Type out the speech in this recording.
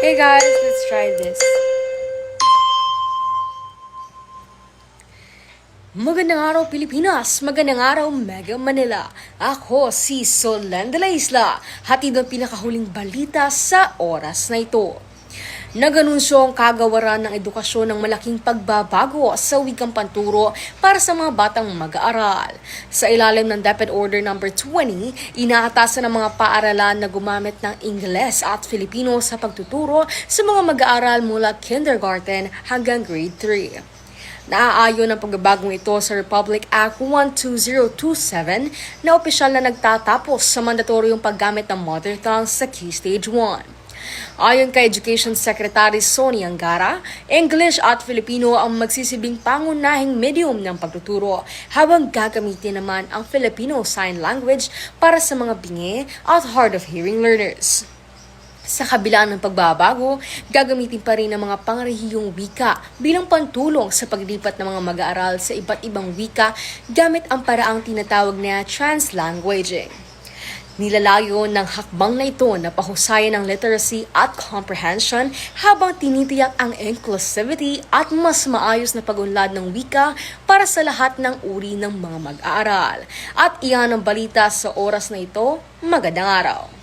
Hey guys, let's try this. Magandang araw Pilipinas, magandang araw Mega Manila. Ako si Solen de la Isla, hatid ang pinakahuling balita sa oras na ito. Nag-anunsyo ang kagawaran ng edukasyon ng malaking pagbabago sa wikang panturo para sa mga batang mag-aaral. Sa ilalim ng DepEd Order No. 20, inaatasan ng mga paaralan na gumamit ng Ingles at Filipino sa pagtuturo sa mga mag-aaral mula kindergarten hanggang grade 3. Naaayon ang pagbabagong ito sa Republic Act 12027 na opisyal na nagtatapos sa mandatoryong paggamit ng mother tongue sa Key Stage 1. Ayon kay Education Secretary Sonny Angara, English at Filipino ang magsisibing pangunahing medium ng pagtuturo habang gagamitin naman ang Filipino Sign Language para sa mga bingi at hard of hearing learners. Sa kabila ng pagbabago, gagamitin pa rin ang mga pangrehiyong wika bilang pantulong sa paglipat ng mga mag-aaral sa iba't ibang wika gamit ang paraang tinatawag na translanguaging. Nilalayo ng hakbang na ito na pahusayan ang literacy at comprehension habang tinitiyak ang inclusivity at mas maayos na pag-unlad ng wika para sa lahat ng uri ng mga mag-aaral. At iyan ang balita sa oras na ito. Magandang araw!